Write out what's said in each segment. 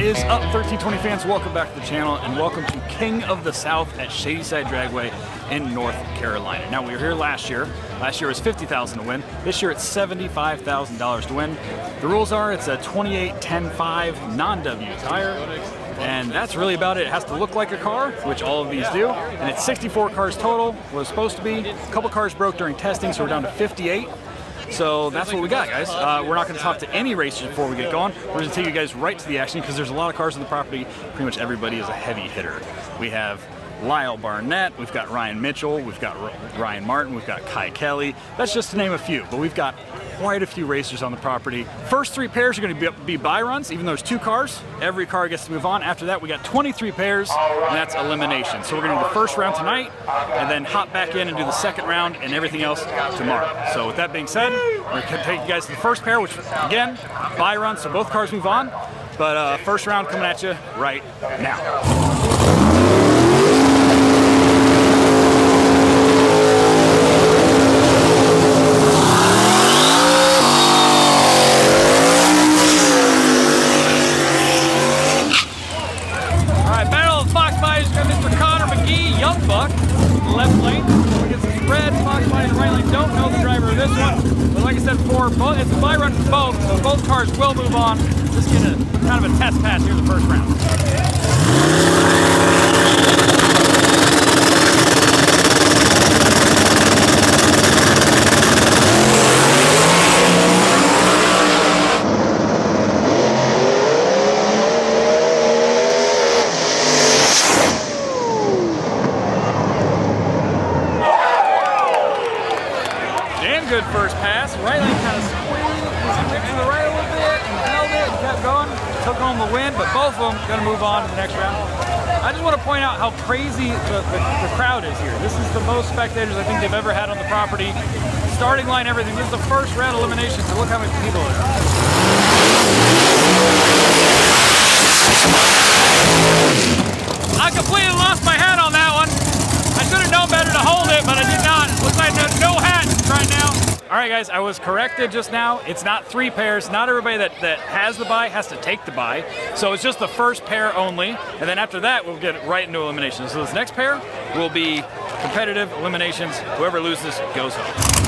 is up, 1320 fans? Welcome back to the channel and welcome to King of the South at Shadyside Dragway in North Carolina. Now, we were here last year. Last year was $50,000 to win. This year it's $75,000 to win. The rules are it's a 28-10-5 non-W tire. And that's really about it. It has to look like a car, which all of these do. And it's 64 cars total, was supposed to be. A couple cars broke during testing, so we're down to 58. So that's what we got, guys. We're not going to talk to any racers before we get going. We're going to take you guys right to the action because there's a lot of cars on the property. Pretty much everybody is a heavy hitter. We have Lyle Barnett, we've got Ryan Mitchell, we've got Ryan Martin, we've got Kai Kelly. That's just to name a few, but we've got quite a few racers on the property. First three pairs are going to be buy runs, even though there's two cars. Every car gets to move on. After that, we got 23 pairs, and that's elimination. So we're going to do the first round tonight, and then hop back in and do the second round and everything else tomorrow. So with that being said, we're going to take you guys to the first pair, which again, buy runs, so both cars move on. But first round coming at you right now. Left lane, against this red Fox body in the right lane. Don't know the driver of this one, but like I said before, it's a buy run for both, so both cars will move on. Just get a kind of a test pass here in the first round. Good first pass. Right lane kind of squeezed to the right a little bit and held it and kept going. Took home the win, but both of them going to move on to the next round. I just want to point out how crazy the crowd is here. This is the most spectators I think they've ever had on the property. Starting line, everything. This is the first round elimination, so look how many people there are. I completely lost my hat on that one. I should have known better to hold it, but I did not. Looks like no hat right now. All right, guys, I was corrected just now. It's not three pairs. Not everybody that has the buy has to take the buy. So it's just the first pair only. And then after that, we'll get right into eliminations. So this next pair will be competitive eliminations. Whoever loses goes home.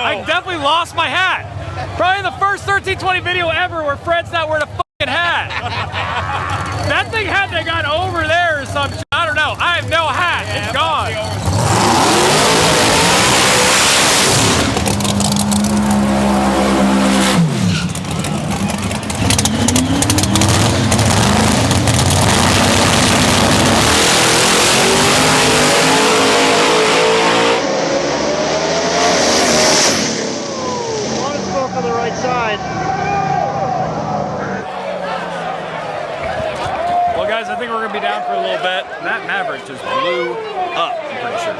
I definitely lost my hat. Probably the first 1320 video ever where Fred's not wearing a fucking hat. That thing had to got over there or some shit. I don't know. I have no hat. It's gone. Well, guys, I think we're going to be down for a little bit. That Maverick just blew up, I'm pretty sure.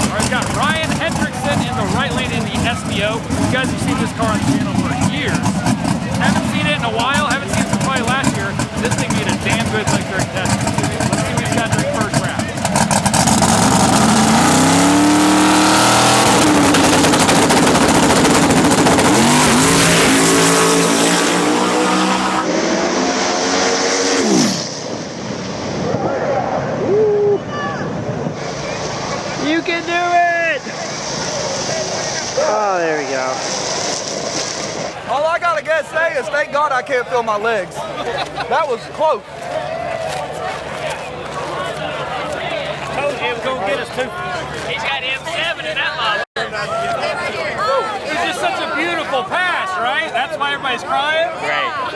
All right, we've got Ryan Hendrickson in the right lane in the SBO. You guys have seen this car on the channel for years. Haven't seen it in a while. Haven't seen it since probably last year. This thing made a damn good like during testing. Let's see what he's got during first round. You can do it! Oh, there we go. All I gotta say is thank God I can't feel my legs. That was close. Told you it was gonna get us too. He's got M7 in that line. It was just such a beautiful pass, right? That's why everybody's crying. Right.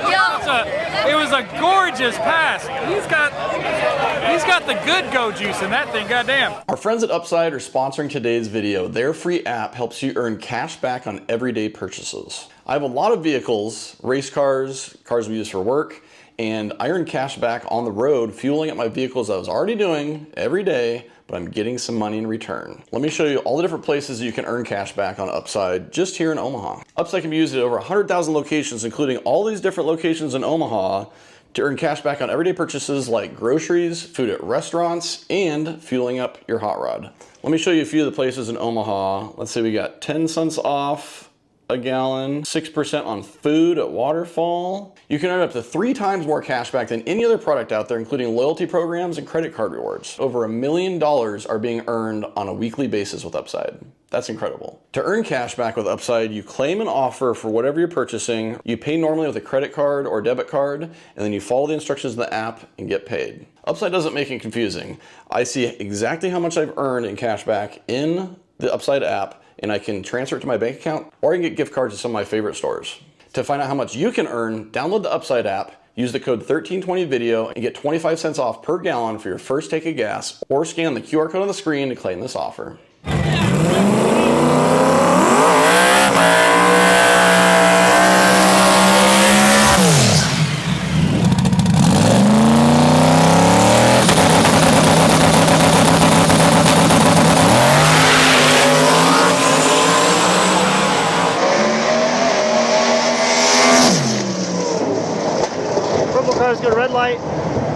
It was a gorgeous pass. He's got the good go juice in that thing, goddamn. Our friends at Upside are sponsoring today's video. Their free app helps you earn cash back on everyday purchases. I have a lot of vehicles, race cars, cars we use for work, and I earn cash back on the road fueling up my vehicles I was already doing every day, but I'm getting some money in return. Let me show you all the different places you can earn cash back on Upside just here in Omaha. Upside can be used at over 100,000 locations, including all these different locations in Omaha, to earn cash back on everyday purchases like groceries, food at restaurants, and fueling up your hot rod. Let me show you a few of the places in Omaha. Let's say we got 10 cents off a gallon, 6% on food at Waterfall. You can earn up to 3 times more cash back than any other product out there, including loyalty programs and credit card rewards. Over $1 million are being earned on a weekly basis with Upside. That's incredible. To earn cash back with Upside, you claim an offer for whatever you're purchasing. You pay normally with a credit card or debit card, and then you follow the instructions in the app and get paid. Upside doesn't make it confusing. I see exactly how much I've earned in cash back in the Upside app, and I can transfer it to my bank account, or I can get gift cards to some of my favorite stores. To find out how much you can earn, download the Upside app, use the code 1320video, and get 25 cents off per gallon for your first tank of gas, or scan the QR code on the screen to claim this offer. Car's going to red light,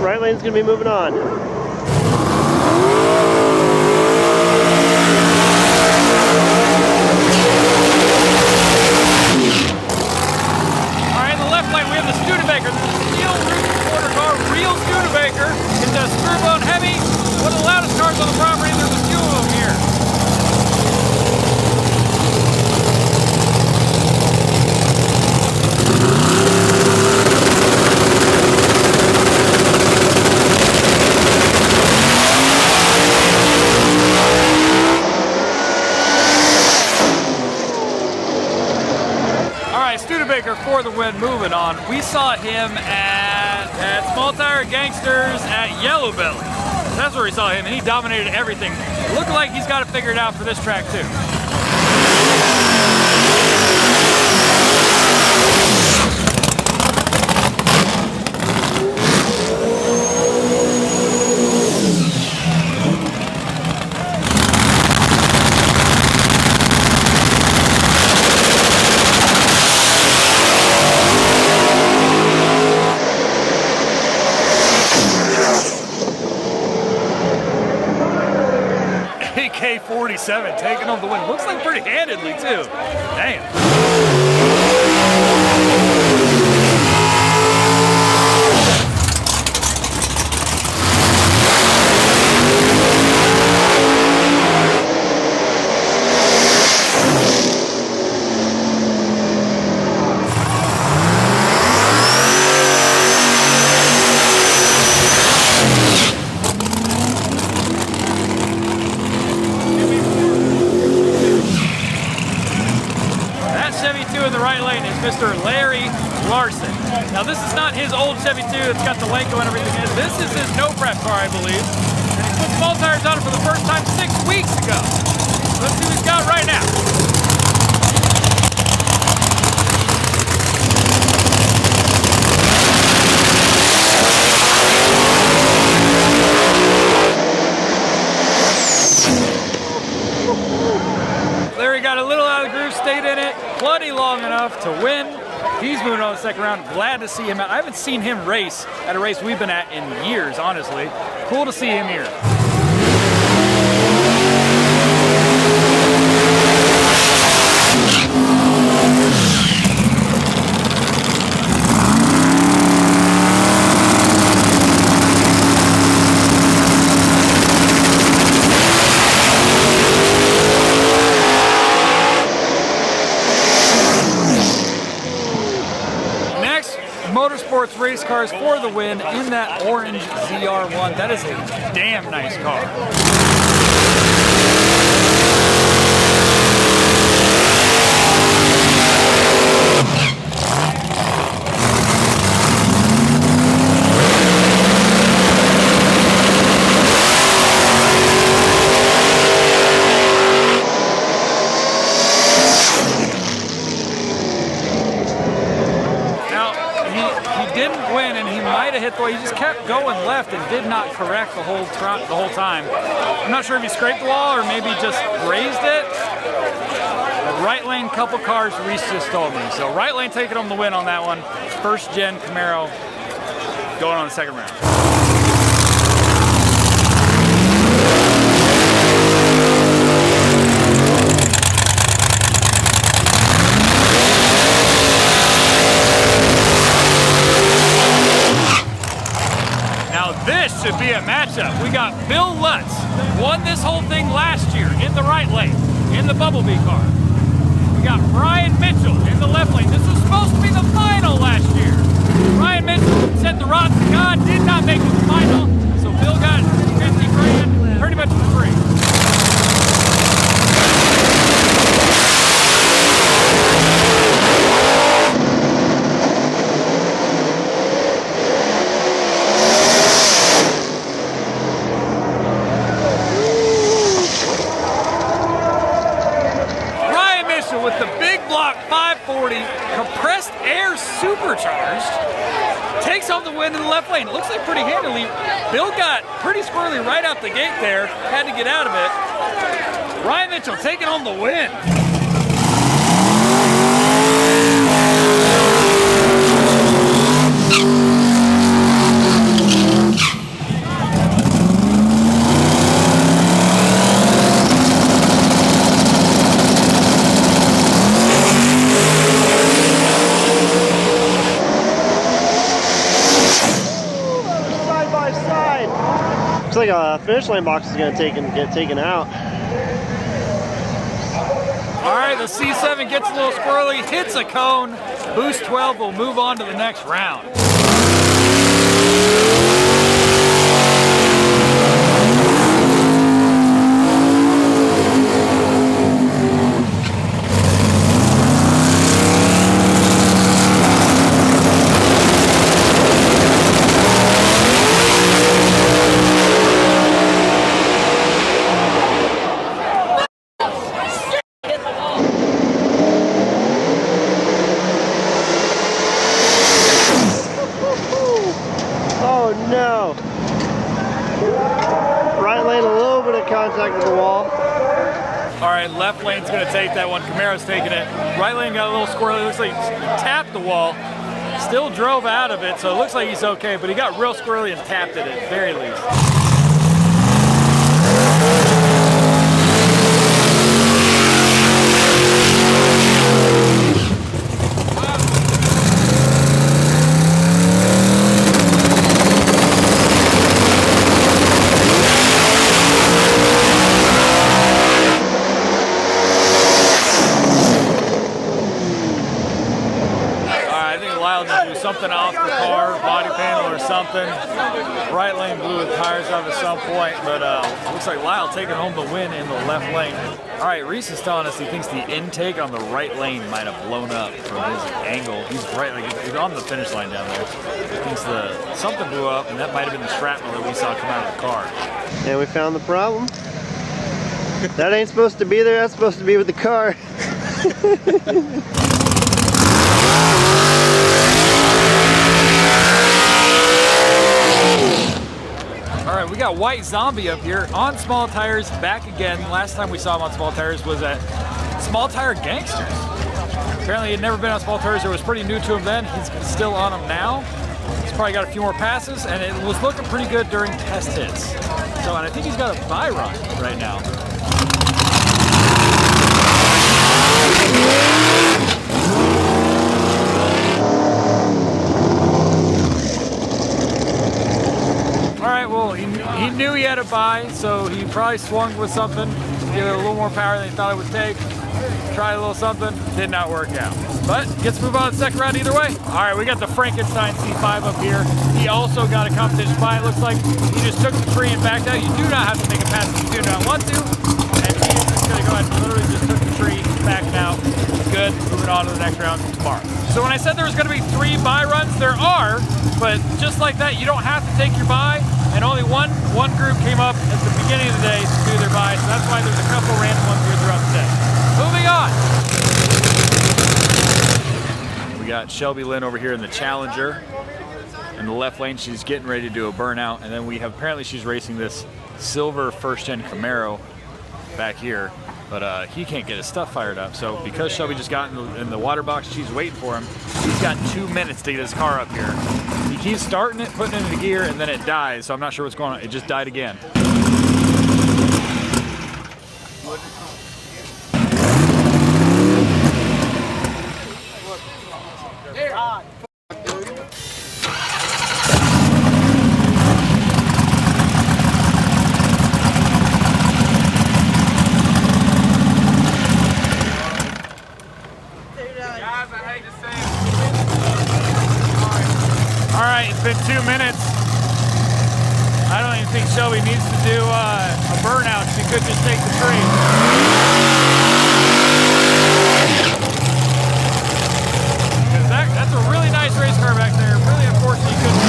right lane's going to be moving on. Alright, in the left lane we have the Studebaker. This is a steel roof quarter car, real Studebaker. It's a Sturbone Heavy, one of the loudest cars on the property. There's a few of them here. Studebaker for the win. Moving on, we saw him at Small Tire Gangsters at Yellow Belly. That's where we saw him, and he dominated everything. Looking like he's got it figured out for this track too. AK-47 taking home the win. Looks like pretty handedly too. Damn. In the right lane is Mr. Larry Larson. Now this is not his old Chevy 2, it's got the Lenko and everything in it. This is his no prep car, I believe. And he put small tires on it for the first time 6 weeks ago. Let's see what he's got right now. Larry got a little out of the groove, stayed in it plenty long enough to win. He's moving on to the second round. Glad to see him out. I haven't seen him race at a race we've been at in years, honestly. Cool to see him here. Motorsports race cars for the win in that orange ZR1. That is a damn nice car. hit the wall. He just kept going left and did not correct the whole time. I'm not sure if he scraped the wall or maybe just grazed it. But right lane, couple cars, Reese just told me. So right lane taking home the win on that one. First gen Camaro going on the second round. This should be a matchup. We got Bill Lutz, won this whole thing last year in the right lane, in the Bumblebee car. We got Ryan Mitchell in the left lane. This was supposed to be the final last year. Ryan Mitchell set the rods to God, did not make it the final, so Bill got 50 grand, pretty much for free. With the big block 540, compressed air supercharged, takes home the win in the left lane. It looks like pretty handily. Bill got pretty squirrely right out the gate there, had to get out of it. Ryan Mitchell taking home the win. Looks like a finish line box is going to get taken out. All right, the C7 gets a little squirrely, hits a cone. Boost 12 will move on to the next round. No. Right lane, a little bit of contact with the wall. All right, left lane's gonna take that one. Camaro's taking it. Right lane got a little squirrely. Looks like he tapped the wall. Still drove out of it, so it looks like he's okay, but he got real squirrely and tapped it at the very least. Something off the car, body panel or something. Right lane blew the tires off at some point, but looks like Lyle taking home the win in the left lane. All right, Reese is telling us he thinks the intake on the right lane might have blown up from his angle. He's right, like he's on the finish line down there. He thinks something blew up, and that might have been the shrapnel that we saw come out of the car. And we found the problem. That ain't supposed to be there. That's supposed to be with the car. All right, we got White Zombie up here on small tires, back again. Last time we saw him on small tires was at Small Tire Gangsters. Apparently he had never been on small tires, or was pretty new to him then. He's still on them now. He's probably got a few more passes, and it was looking pretty good during test hits. So, and I think he's got a buy run right now. Well, he knew he had a buy, so he probably swung with something, give it a little more power than he thought it would take. Tried a little something, did not work out. But gets to move on to the second round either way. All right, we got the Frankenstein C5 up here. He also got a competition buy. It looks like he just took the tree and backed out. You do not have to make a pass if you do not want to. And he's just gonna go ahead and literally just took the tree, backed out. Good, moving on to the next round tomorrow. So when I said there was gonna be 3 buy runs, there are, but just like that, you don't have to take your buy. And only one group came up at the beginning of the day to do their buy, so that's why there's a couple random ones here throughout the day. Moving on. We got Shelby Lynn over here in the Challenger. In the left lane, she's getting ready to do a burnout, and then we have, apparently she's racing this silver first-gen Camaro back here, but he can't get his stuff fired up. So because Shelby just got in the water box, she's waiting for him. He's got 2 minutes to get his car up here. He keeps starting it, putting it into gear, and then it dies, so I'm not sure what's going on. It just died again. All right, it's been 2 minutes. I don't even think Shelby needs to do a burnout. She could just take the tree. Because that's a really nice race car back there. Really unfortunate you couldn't.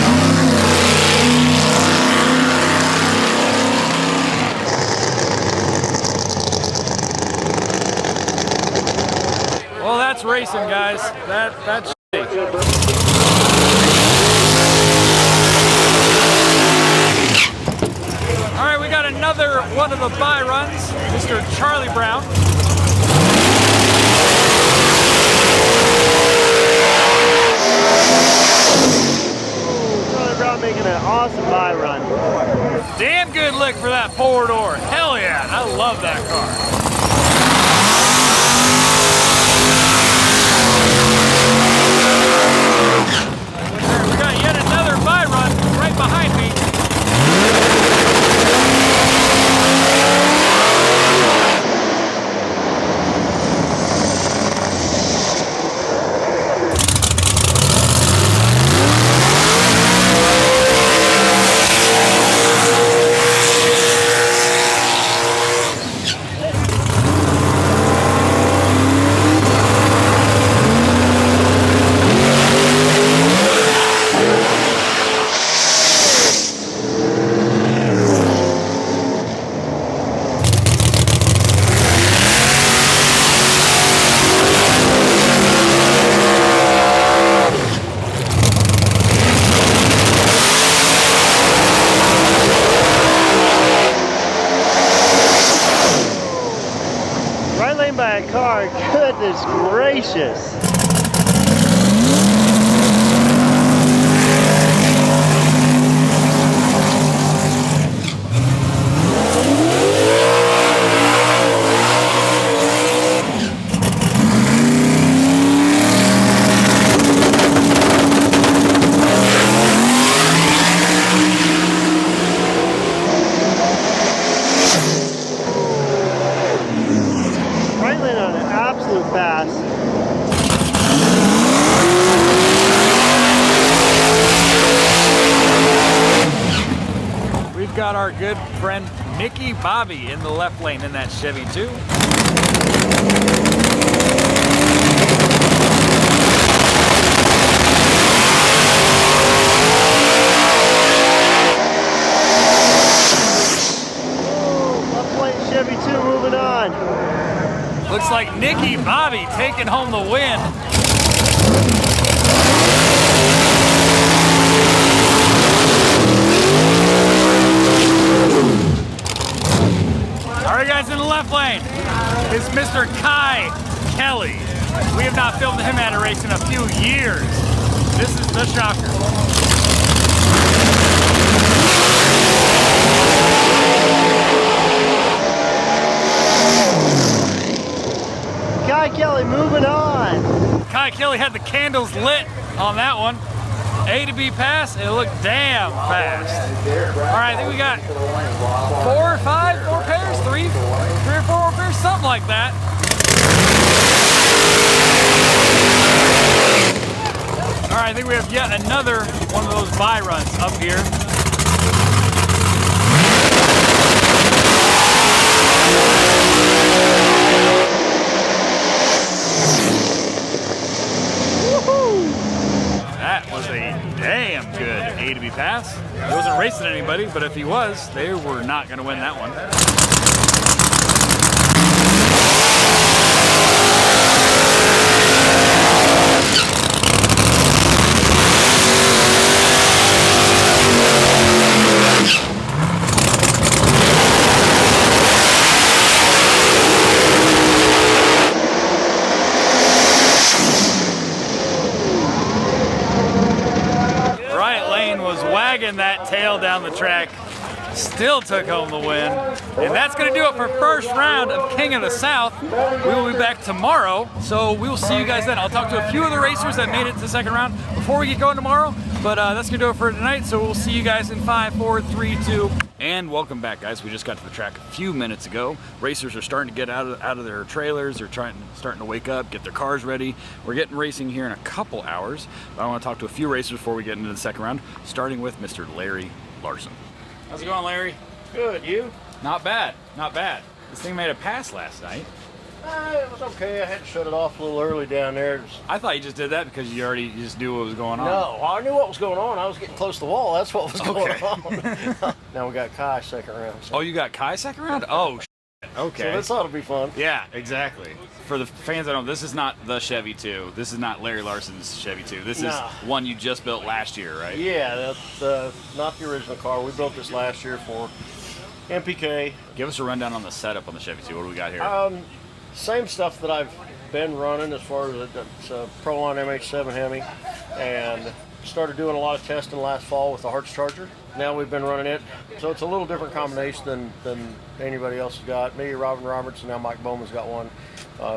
Well, that's racing, guys. That's all right, we got another one of the bye runs, Mr. Charlie Brown. Charlie Brown making an awesome bye run. Damn good lick for that forward door. Hell yeah, I love that car. We got yet another bye run right behind me. By a car, goodness gracious. Fast. We've got our good friend Mickey Bobby in the left lane in that Chevy too. Left lane Chevy 2 moving on. Looks like Mickey Bobby taking home the win. All right, guys, in the left lane is Mr. Kai Kelly. We have not filmed him at a race in a few years. This is the shocker. Kai Kelly moving on. Kai Kelly had the candles lit on that one. A to B pass, it looked damn fast. All right, I think we got 4 or 5 more pairs, 3 or 4 more pairs, something like that. All right, I think we have yet another one of those bye runs up here. That was a damn good A to B pass. He wasn't racing anybody, but if he was, they were not going to win that one. still took home the win. And that's going to do it for first round of King of the South. We will be back tomorrow, so we will see you guys then. I'll talk to a few of the racers that made it to the second round before we get going tomorrow, but that's going to do it for tonight, so we'll see you guys in 5, 4, 3, 2, and welcome back, guys. We just got to the track a few minutes ago. Racers are starting to get out of their trailers. They're starting to wake up, get their cars ready. We're getting racing here in a couple hours, but I want to talk to a few racers before we get into the second round, starting with Mr. Larry Larson. How's it going, Larry? Good, you? Not bad, not bad. This thing made a pass last night. It was okay. I had to shut it off a little early down there. I thought you just did that because you just knew what was going on. No, I knew what was going on. I was getting close to the wall. That's what was going on. Now we got Kai second round. So. Oh, you got Kai second round? Oh, okay. So this ought to be fun. Yeah, exactly. For the fans that don't know, this is not the Chevy 2. This is not Larry Larson's Chevy 2. This is one you just built last year, right? Yeah, that's not the original car. We built this last year for MPK. Give us a rundown on the setup on the Chevy 2. What do we got here? Same stuff that I've been running as far as it's a Proline MH7 Hemi, and started doing a lot of testing last fall with the Hartz Charger. Now we've been running it, so it's a little different combination than anybody else has got. Me, Robin Roberts, and now Mike Bowman's got one.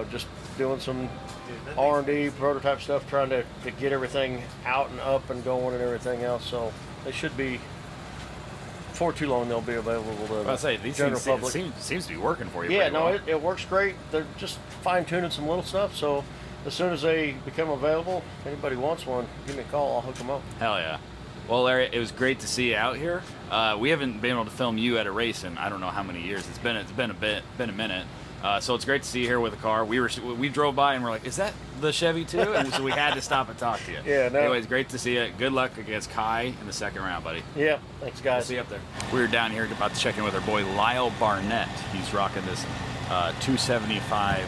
Just doing some R&D prototype stuff, trying to get everything out and up and going and everything else. So they should be, before too long, they'll be available to the general public. Seems to be working for you. Yeah, no, well. it works great. They're just fine-tuning some little stuff. So as soon as they become available, if anybody wants one, give me a call. I'll hook them up. Hell yeah. Well, Larry, it was great to see you out here. We haven't been able to film you at a race in I don't know how many years. It's been a minute. So it's great to see you here with the car. We drove by and we're like, is that the Chevy 2? And so we had to stop and talk to you. Yeah. No. Anyways, great to see you. Good luck against Kai in the second round, buddy. Yeah. Thanks, guys. We'll see you up there. We were down here about to check in with our boy Lyle Barnett. He's rocking this 275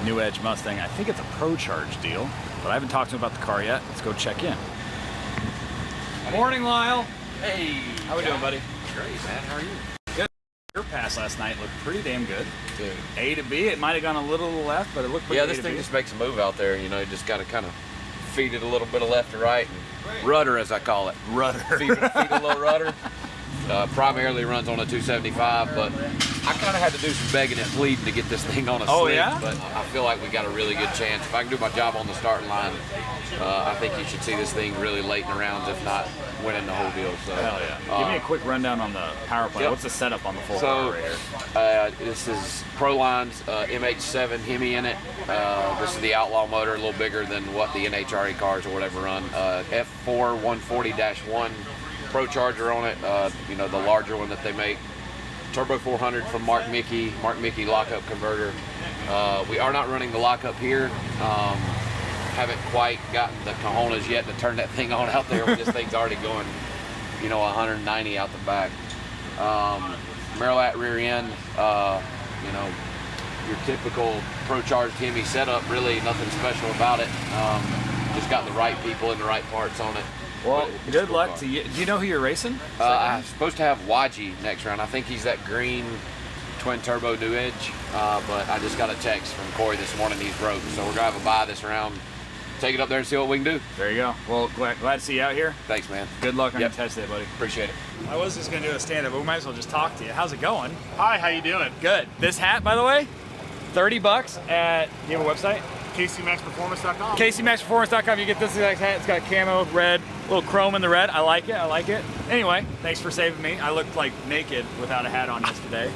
New Edge Mustang. I think it's a Pro Charge deal, but I haven't talked to him about the car yet. Let's go check in. Morning, Lyle. Hey. How we doing, buddy? Great, man. How are you? Good. Your pass last night looked pretty damn good. Dude. A to B. It might have gone a little left, but it looked pretty. Yeah, this thing just makes a move out there. You know, you just got to kind of feed it a little bit of left to right. And rudder, as I call it. Rudder. Feed a little rudder. Primarily runs on a 275, but I kind of had to do some begging and pleading to get this thing on a slick. Yeah? But I feel like we got a really good chance. If I can do my job on the starting line, I think you should see this thing really late in the rounds, if not winning the whole deal. So, hell yeah. Give me a quick rundown on the power plant. Yep. What's the setup on the full power right here? This is Proline's MH7 Hemi in it. This is the Outlaw motor, a little bigger than what the NHRA cars or whatever run. F4 140-1 Pro Charger on it, you know, the larger one that they make. Turbo 400 from Mark Mickey lockup converter. We are not running the lockup here. Haven't quite gotten the cojones yet to turn that thing on out there when this thing's already going, you know, 190 out the back. Marilat rear end, you know, your typical Pro Charged Hemi setup, really nothing special about it. Just got the right people and the right parts on it. Well, good luck to you. Do you know who you're racing? I'm supposed to have YG next round. I think he's that green twin turbo New Edge, but I just got a text from Corey this morning. He's broke, so we're gonna have a buy this round. Take it up there and see what we can do. There you go. Well, glad to see you out here. Thanks, man. Good luck on your test day, buddy. Appreciate it. I was just gonna do a stand-up, but we might as well just talk to you. How's it going? Hi, how you doing? Good. This hat, by the way, $30 at. Do you have a website? KCMaxPerformance.com. KCMaxPerformance.com. You get this exact hat. It's got camo, red, little chrome in the red. I like it. Anyway, thanks for saving me. I looked like naked without a hat on yesterday.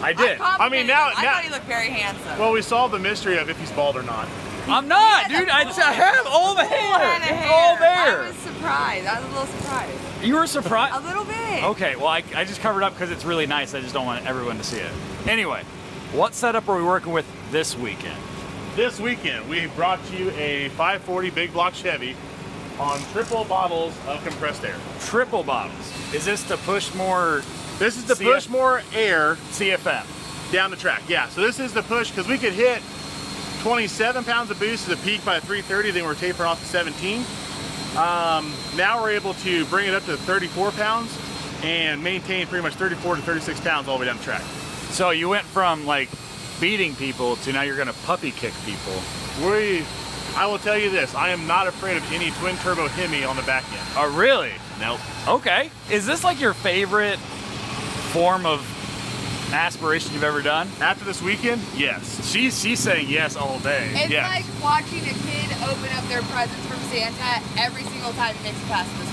I did. I mean, now I thought he looked very handsome. Well, we solved the mystery of if he's bald or not. I'm not, dude. I have all the hair. It's all there. I was surprised. I was a little surprised. You were surprised? A little bit. Okay, well, I just covered up because it's really nice. I just don't want everyone to see it. Anyway, what setup are we working with this weekend? This weekend, we brought you a 540 big block Chevy on triple bottles of compressed air. Triple bottles. Is this to push more? This is to push more air CFM down the track. Yeah, so this is the push because we could hit 27 pounds of boost to the peak by 330, then we're tapering off to 17. Now we're able to bring it up to 34 pounds and maintain pretty much 34 to 36 pounds all the way down the track. So you went from like beating people to now you're gonna puppy kick people. I will tell you this, I am not afraid of any twin turbo Hemi on the back end. Oh really? Nope. Okay. Is this like your favorite form of aspiration you've ever done? After this weekend, yes. She's saying yes all day. It's Yes. like watching a kid open up their presents from Santa every single time it makes it past this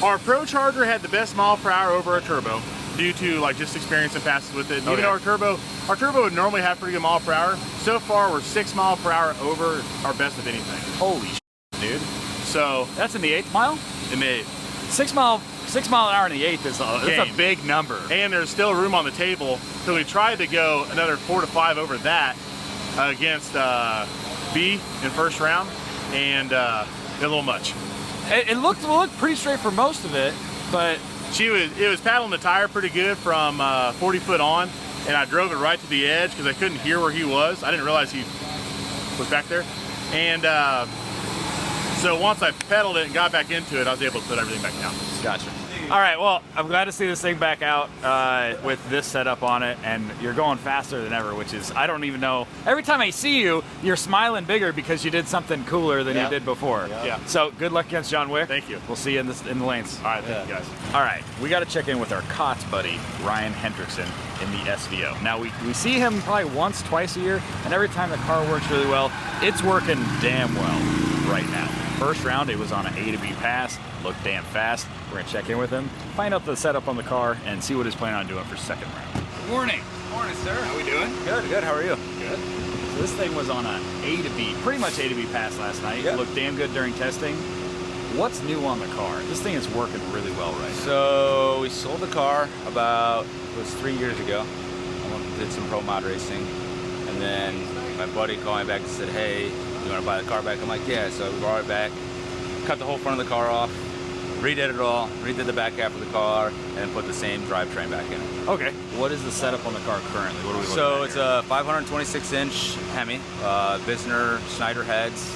car. Our Pro Charger had the best mile per hour over our turbo due to like just experience and passes with it. And even though our turbo would normally have pretty good mile per hour. So far, we're 6 miles per hour over our best of anything. Holy dude. So That's in the 8th mile? in the 6 mile an hour in the 8th is that's a Game. big number. and there's still room on the table because we tried to go another 4 to 5 over that against B in first round, and a little much. It looked pretty straight for most of it, but It was paddling the tire pretty good from 40 foot on, and I drove it right to the edge because I couldn't hear where he was. I didn't realize he was back there. And so once I pedaled it and got back into it, I was able to put everything back down. gotcha. All right, well, I'm glad to see this thing back out with this setup on it, and you're going faster than ever, which is, I don't even know. Every time I see you, you're smiling bigger because you did something cooler than you did before. Yeah. So good luck against John Wick. Thank you. We'll see you in the lanes. All right, thank you guys. All right, we got to check in with our COTS buddy, Ryan Hendrickson, in the SVO. Now, we see him probably once, twice a year, and every time the car works really well, it's working damn well right now. First round, it was on an A to B pass, looked damn fast. We're gonna check in with him, find out the setup on the car, and see what he's planning on doing for second round. Good morning. Morning, sir. How we doing? Good. How are you? Good. So this thing was on a A to B, pretty much A to B pass last night. Yep. It looked damn good during testing. What's new on the car? This thing is working really well right now. So we sold the car it was 3 years ago. I went and did some pro mod racing, and then my buddy called me back and said, "Hey, you want to buy the car back?" I'm like, "Yeah." So we brought it back, cut the whole front of the car off, redid it all, redid the back half of the car, and put the same drivetrain back in it. Okay. What is the setup on the car currently? What are we looking So at it's here? a 526-inch Hemi, Visner Schneider heads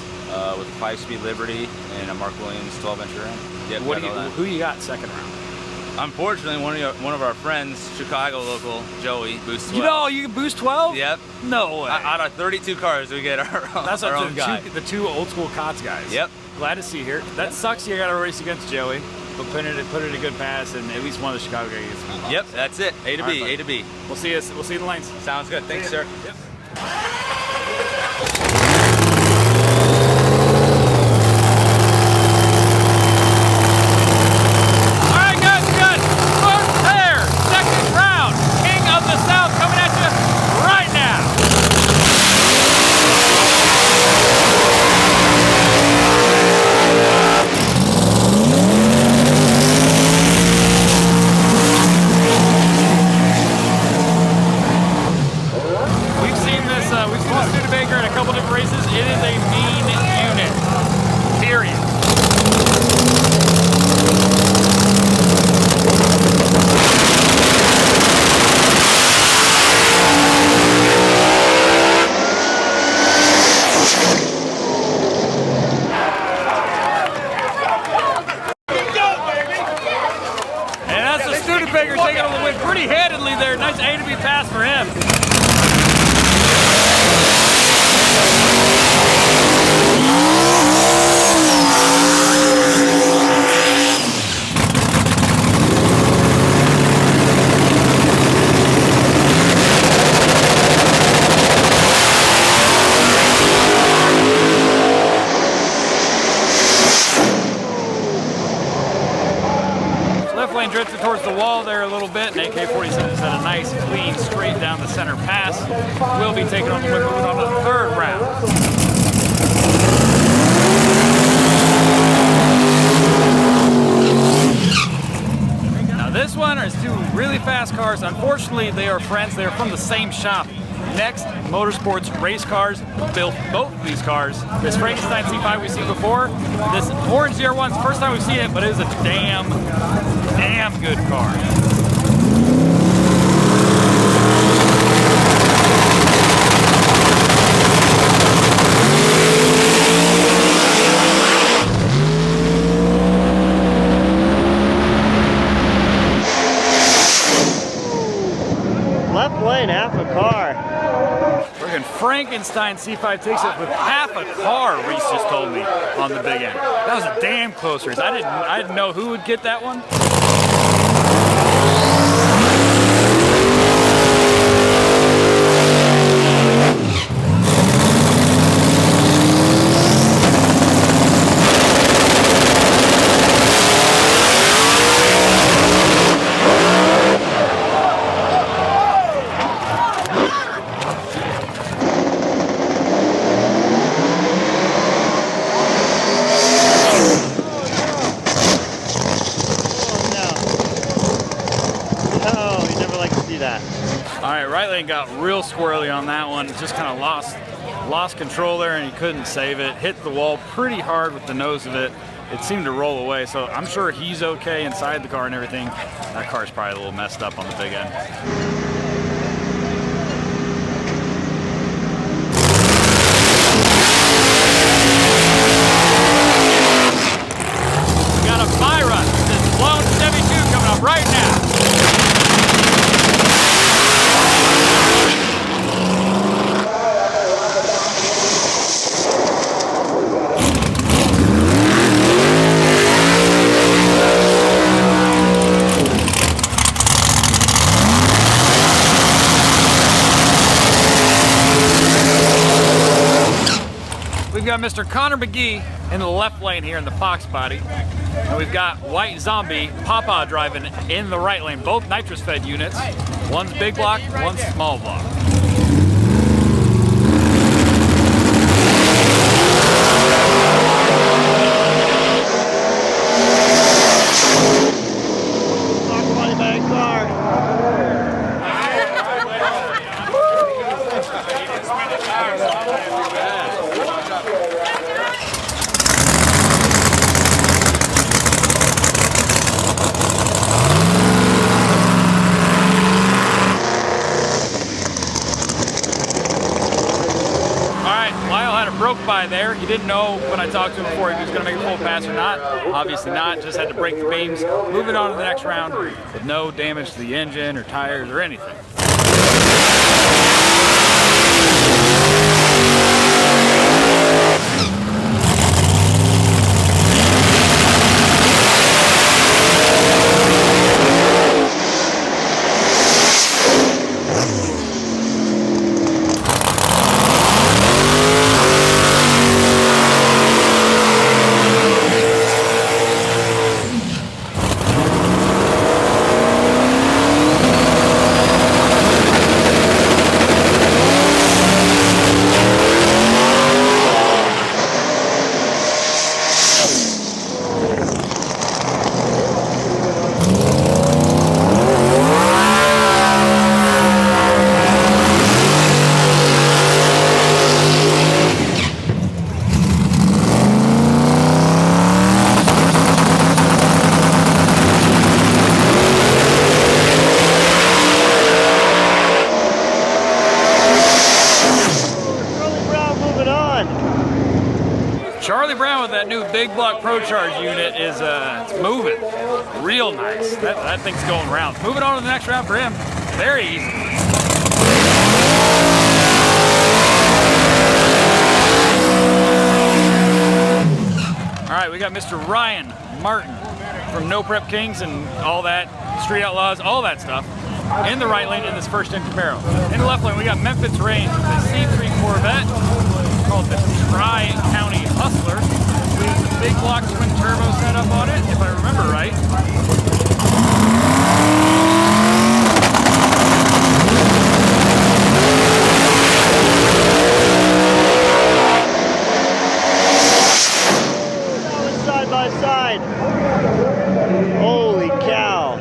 with a 5-speed Liberty and a Mark Williams 12-inch rear end. Yep, What got all that. who you got second round? Unfortunately, one of our friends, Chicago local Joey, Boost 12. You know, you can boost 12? Yep. No way. Out of 32 cars, we get our own, That's our up own to guy. the two old school COTS guys. Yep. Glad to see you here. That sucks you got to race against Joey, but put it a good pass, and at least one of the Chicago guys gets moved on. Yep, that's it. A to All B, right, A to B. We'll see you in the lanes. Sounds good. Thanks, sir. Yep. All right, guys, we got first pair, second round, King of the South coming at you right now. We've seen this Studebaker in a couple different races. It is a mean unit, period. And that's the Studebaker taking on the win pretty handedly there. Nice A to B pass for him. Left lane drifted towards the wall there a little bit, and AK-47 has had a nice, clean, straight down the center pass. Will be taking on the win, moving on to the third round. Now this one is two really fast cars. Unfortunately, they are friends. They are from the same shop. Next Motorsports Race Cars built both of these cars. This Frankenstein C5 we've seen before. This orange ZR1's the first time we've seen it, but it is a damn good car. Left lane, half a car. Friggin' Frankenstein C5 takes it with half a car, Reese just told me, on the big end. That was a damn close race. I didn't know who would get that one. thing got real squirrely on that one. It just kind of lost control there, and he couldn't save it. Hit the wall pretty hard with the nose of it. It seemed to roll away, so I'm sure he's okay inside the car and everything. That car's probably a little messed up on the big end. We got a Myra, this blown Chevy 2 coming up right now. We've got Mr. Connor McGee in the left lane here in the Fox body. And we've got White Zombie, Papa driving in the right lane. Both nitrous fed units. One's big block, one's small block. Body bag car. Broke by there. He didn't know when I talked to him before if he was going to make a full pass or not. Obviously not. Just had to break the beams. Moving on to the next round with no damage to the engine or tires or anything. Charlie Brown with that new big block Pro Charge unit is it's moving real nice. That thing's going round. Moving on to the next round for him. Very easy. All right, we got Mr. Ryan Martin from No Prep Kings and all that, Street Outlaws, all that stuff. In the right lane in this first in Camaro. In the left lane, we got Memphis Range with a C3 Corvette called the Tri-County Hustler. We have the big block twin turbo setup on it, if I remember right. Side by side. Holy cow.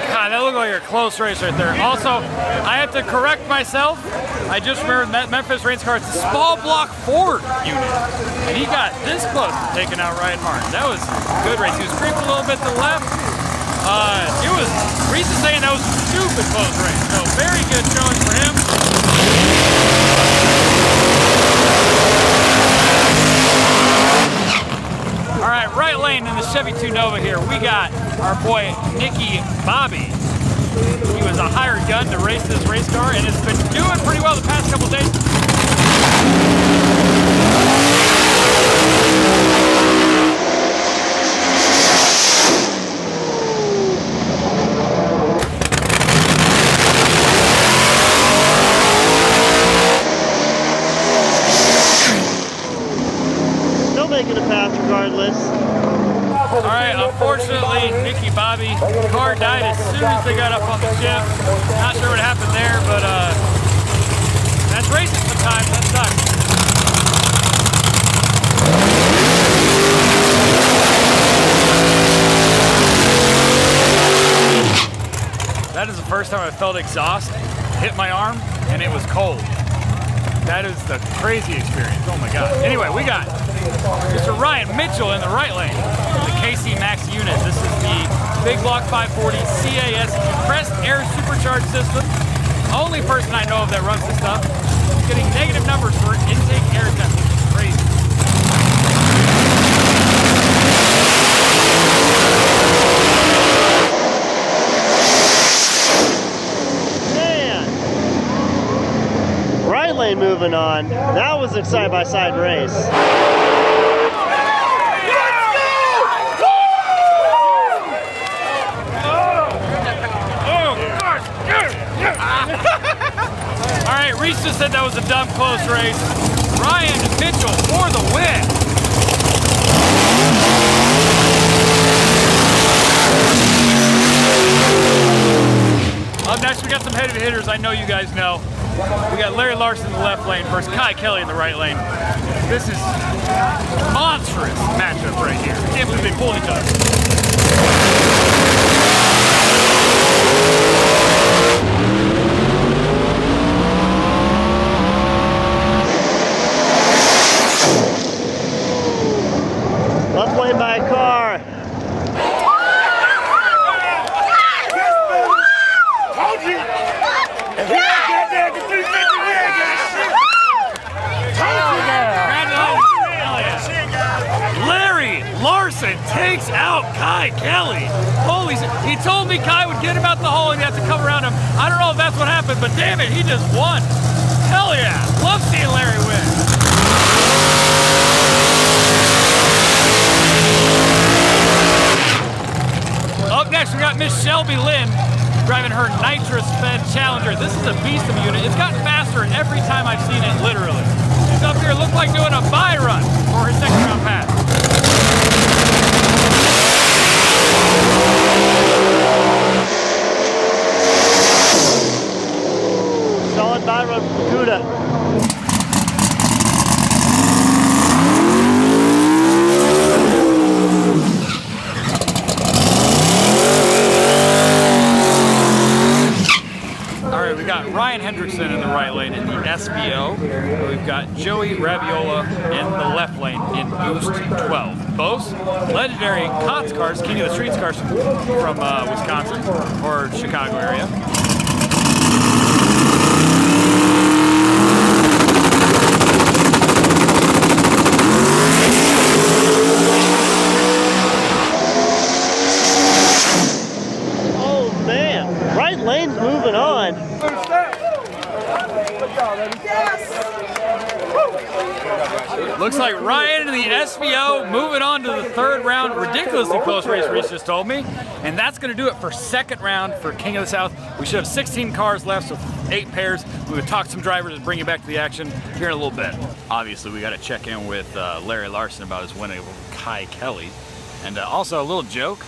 God, that looked like a close race right there. Also, I have to correct myself. I just remembered that Memphis Race car, it's a small block Ford unit. And he got this close to taking out Ryan Martin. That was a good race. He was creeping a little bit to the left. Reese's saying that was a stupid close race. So very good showing for him. All right, right lane in the Chevy 2 Nova here, we got our boy Nicky Bobby. He was a hired gun to race this race car and has been doing pretty well the past couple days. Still making a pass regardless. All right, unfortunately, Nicky Bobby, the car died as soon as they got up on the chip. Not sure what happened there, but that's racing sometimes, that sucks. That is the first time I felt exhaust hit my arm, and it was cold. That is the crazy experience. Oh my God. Anyway, we got Mr. Ryan Mitchell in the right lane. The KC Max unit. This is the Big Block 540 CAS compressed air supercharged system. Only person I know of that runs this stuff. Getting negative numbers for intake air temp, which is crazy. Right lane moving on. That was a side-by-side race. All right, Reese just said that was a dumb close race. Ryan Mitchell for the win. Up next, we got some heavy hitters I know you guys know. We got Larry Larson in the left lane versus Kai Kelly in the right lane. This is a monstrous matchup right here. I can't believe they pulled each other. Left lane by a car. Told you! If we ain't got there to 350, we ain't got shit! Told you now! Larry Larson takes out Kai Kelly. Holy shit. He told me Kai would get him out the hole and he had to come around him. I don't know if that's what happened, but damn it, he just won. Hell yeah. Love seeing Larry win. Up next, we got Miss Shelby Lynn driving her nitrous-fed Challenger. This is a beast of a unit. It's gotten faster every time I've seen it, literally. She's up here, looked like doing a bye run for her second round pass. Solid bye run from Kuda. We got Ryan Hendrickson in the right lane in the SBO. We've got Joey Raviola in the left lane in Boost 12. Both legendary COTS cars, King of the Streets cars from Wisconsin or Chicago area. Right lane's moving on. Looks like Ryan in the SBO moving on to the third round. Ridiculously close race, Reese just told me. And that's going to do it for second round for King of the South. We should have 16 cars left, so 8 pairs. We would talk to some drivers and bring you back to the action here in a little bit. Obviously, we got to check in with Larry Larson about his win over Kai Kelly. And also a little joke.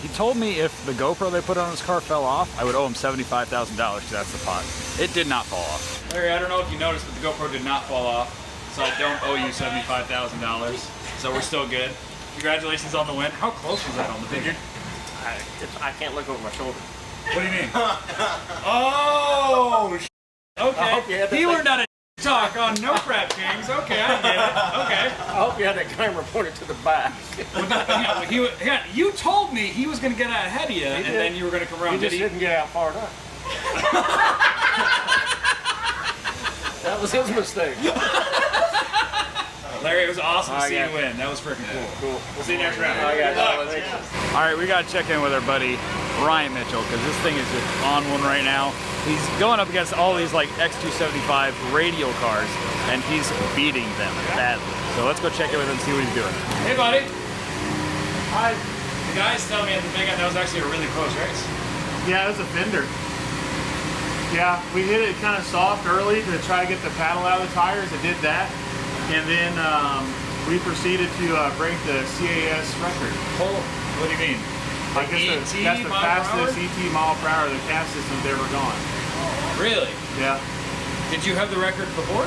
He told me if the GoPro they put on his car fell off, I would owe him $75,000 because that's the pot. It did not fall off. Larry, I don't know if you noticed, but the GoPro did not fall off, so I don't owe you $75,000. So we're still good. Congratulations on the win. How close was that on the video? I can't look over my shoulder. What do you mean? Oh, okay. He learned how to talk on No Crap Kings. Okay, I get it. Okay. I hope you had that camera pointed to the back. You told me he was going to get out ahead of you, and then you were going to come around. He just didn't get out far enough. That was his mistake. Larry, it was awesome to see you win. That was freaking cool. We'll see you next round. All right, we got to check in with our buddy Ryan Mitchell because this thing is just on one right now. He's going up against all these like X275 radial cars, and he's beating them badly. So let's go check in with him and see what he's doing. Hey, buddy. Hi. The guys tell me at the big end that was actually a really close race. Yeah, it was a fender. Yeah, we hit it kind of soft early to try to get the paddle out of the tires. It did that. And then we proceeded to break the CAS record. Oh, what do you mean? I guess that's the fastest ET mile per hour the cab system's ever gone. Really? Yeah. Did you have the record before?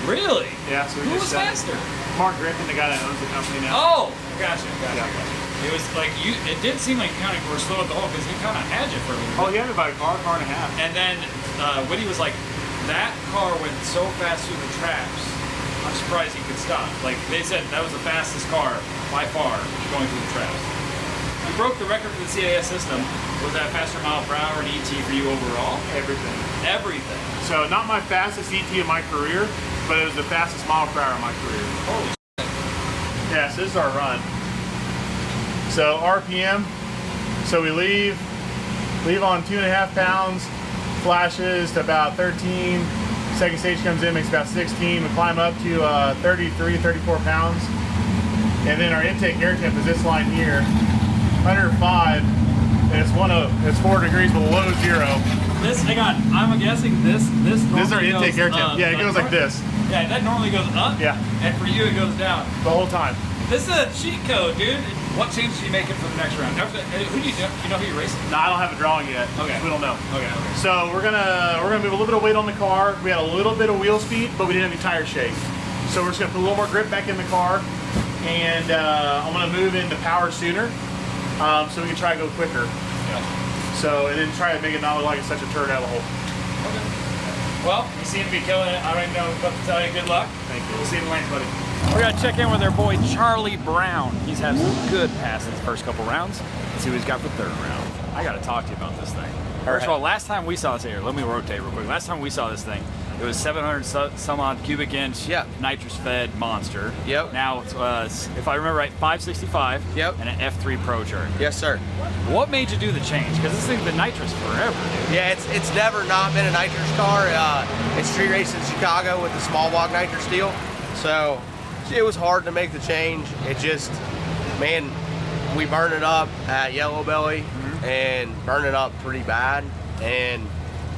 Really? Yeah. So who was faster? Mark Griffin, the guy that owns the company now. Oh, gotcha. It was like it did seem like you kind of were slow at the hole because he kind of had you for a little bit. Oh, he had me by a car and a half. And then Woody was like, that car went so fast through the traps, I'm surprised he could stop. Like, they said that was the fastest car by far going through the traps. You broke the record for the CAS system. Was that faster mile per hour and ET for you overall? Everything. Everything. So not my fastest ET of my career, but it was the fastest mile per hour of my career. Holy shit. Yeah, so this is our run. So RPM, so we leave on 2.5 pounds, flashes to about 13. Second stage comes in, makes about 16. We climb up to 33, 34 pounds. And then our intake air temp is this line here, 105, and it's 4 degrees below zero. This, hang on, I'm guessing this is our intake air temp. Yeah, it goes like this. Yeah, that normally goes up. Yeah. And for you, it goes down. The whole time. This is a cheat code, dude. What changes are you making for the next round? Who do you know? You know who you're racing? No, I don't have a drawing yet. Okay. We don't know. Okay. So we're gonna move a little bit of weight on the car. We had a little bit of wheel speed, but we didn't have any tire shake. So we're just gonna put a little more grip back in the car, and I'm gonna move into power sooner, so we can try to go quicker. Yeah. So and then try to make it not look like it's such a turd out of the hole. Okay. Well, you seem to be killing it. I don't even know what to tell you. Good luck. Thank you. We'll see you in the lanes, buddy. We're gonna check in with our boy Charlie Brown. He's had some good passes the first couple rounds. Let's see what he's got for third round. I gotta talk to you about this thing. First of all, last time we saw this here, let me rotate real quick. Last time we saw this thing, it was 700 some odd cubic inch, nitrous fed monster. Yep. Now it's, if I remember right, 565. Yep. And an F3 Pro charger. Yes, sir. What made you do the change? Because this thing's been nitrous forever, dude. Yeah, it's never not been a nitrous car. It's street raced in Chicago with the small block nitrous steel. So it was hard to make the change. It just, man, we burned it up at Yellow Belly and burned it up pretty bad. And,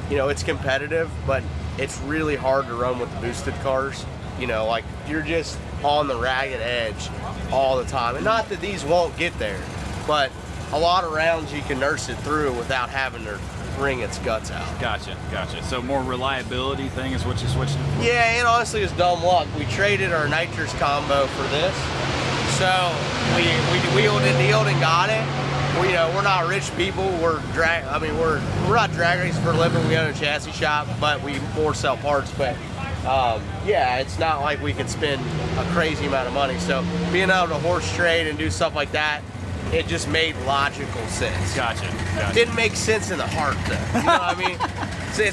you know, it's competitive, but it's really hard to run with the boosted cars. You know, like you're just on the ragged edge all the time. And not that these won't get there, but a lot of rounds you can nurse it through without having to wring its guts out. Gotcha. So more reliability thing is what you switched it for? Yeah, and honestly it's dumb luck. We traded our nitrous combo for this. So we wheeled and dealed and got it. You know, we're not rich people. We're not drag racing for a living. We own a chassis shop, but we more sell parts. But yeah, it's not like we can spend a crazy amount of money. So being able to horse trade and do stuff like that, it just made logical sense. Gotcha. Didn't make sense in the heart though. You know what I mean?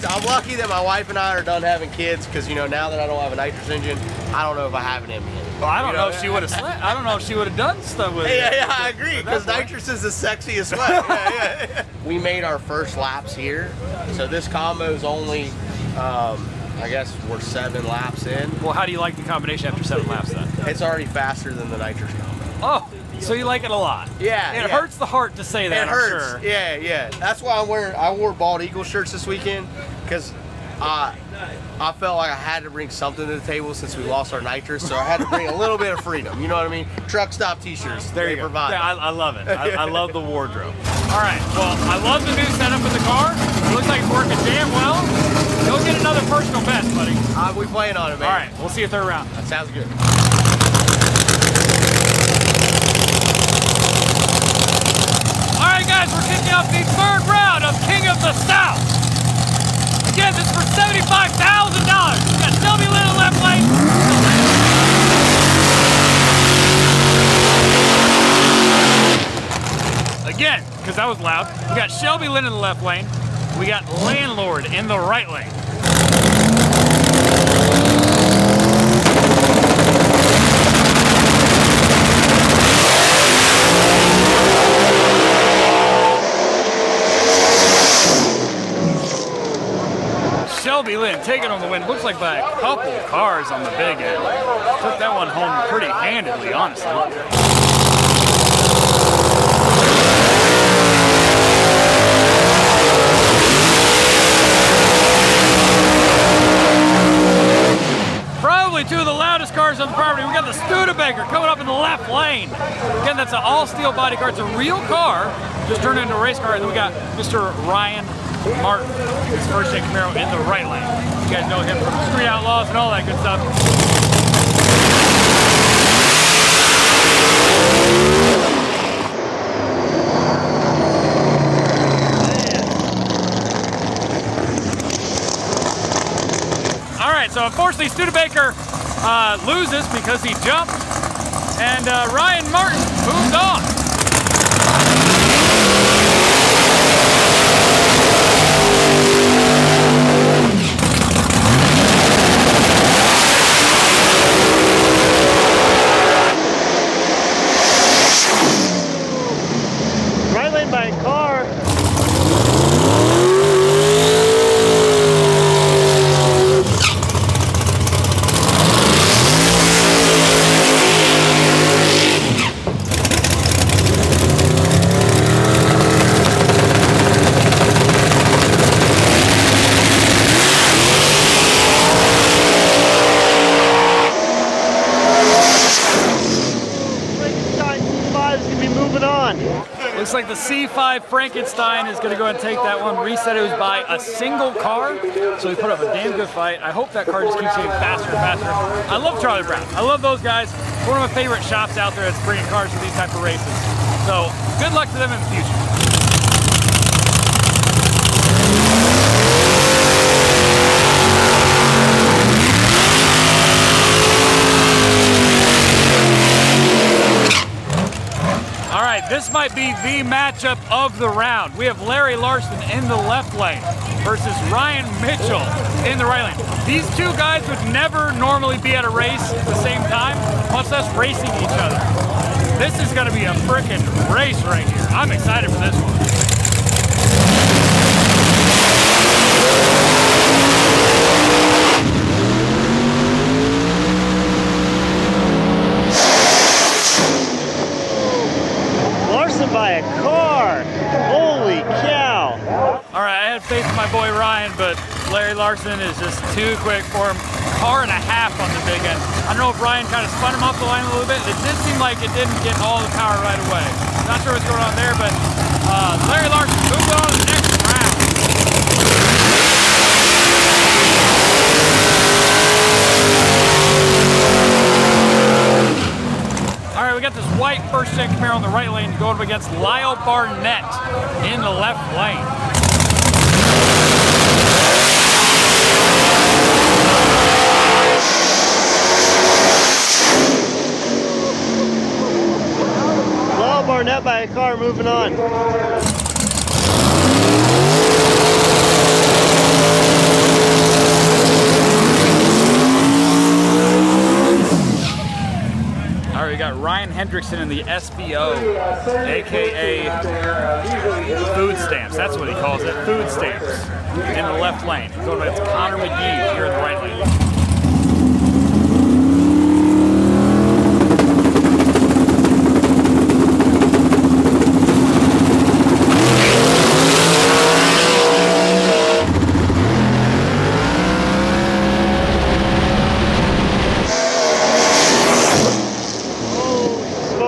I'm lucky that my wife and I are done having kids, because you know, now that I don't have a nitrous engine, I don't know if I have an engine. Well, I don't know if she would have I don't know if she would have done stuff with it. Yeah, I agree, because nitrous is the sexiest way. Yeah. We made our first laps here, so this combo is only, I guess we're 7 laps in. Well, how do you like the combination after 7 laps then? It's already faster than the nitrous combo. Oh, so you like it a lot? Yeah. It hurts the heart to say that, It hurts. I'm sure. Yeah. That's why I wore Bald Eagle shirts this weekend, because I felt like I had to bring something to the table since we lost our nitrous, so I had to bring a little bit of freedom. You know what I mean? Truck stop t-shirts. There you go. Provide. Yeah, I love it. I love the wardrobe. All right. Well, I love the new setup in the car. It looks like it's working damn well. Go get another personal best, buddy. We playing on it, man. All right. We'll see you third round. That sounds good. All right, guys, we're kicking off the third round of King of the South. Again, this is for $75,000. We got Shelby Lynn in the left lane. Again, because that was loud. We got Shelby Lynn in the left lane. We got Landlord in the right lane. Shelby Lynn taking on the win. Looks like by a couple cars on the big end. Took that one home pretty handedly, honestly. Probably 2 of the loudest cars on the property. We got the Studebaker coming up in the left lane. Again, that's an all-steel body car. It's a real car, just turned into a race car. And then we got Mr. Ryan Martin, his first gen Camaro, in the right lane. You guys know him from Street Outlaws and all that good stuff. right, so unfortunately Studebaker loses because he jumped, and Ryan Martin moved on. Right lane by a car. Looks like the C5 Frankenstein is going to go ahead and take that one. Reset it was by a single car, so he put up a damn good fight. I hope that car just keeps getting faster and faster. I love Charlie Brown. I love those guys. One of my favorite shops out there that's bringing cars to these type of races. So good luck to them in the future. All right, this might be the matchup of the round. We have Larry Larson in the left lane versus Ryan Mitchell in the right lane. These two guys would never normally be at a race at the same time, much less racing each other. This is gonna be a frickin' race right here. I'm excited for this one. By a car. Holy cow. All right, I had faith in my boy Ryan, but Larry Larson is just too quick for him. Car and a half on the big end. I don't know if Ryan kind of spun him off the line a little bit. It did seem like it didn't get all the power right away. Not sure what's going on there, but Larry Larson moved on to the next round. All right, we got this white first-gen Camaro on the right lane going up against Lyle Barnett in the left lane. Lyle Barnett by a car moving on. All right, we got Ryan Hendrickson in the SBO, aka food stamps. That's what he calls it, food stamps, in the left lane. He's going against Connor McGee here in the right lane.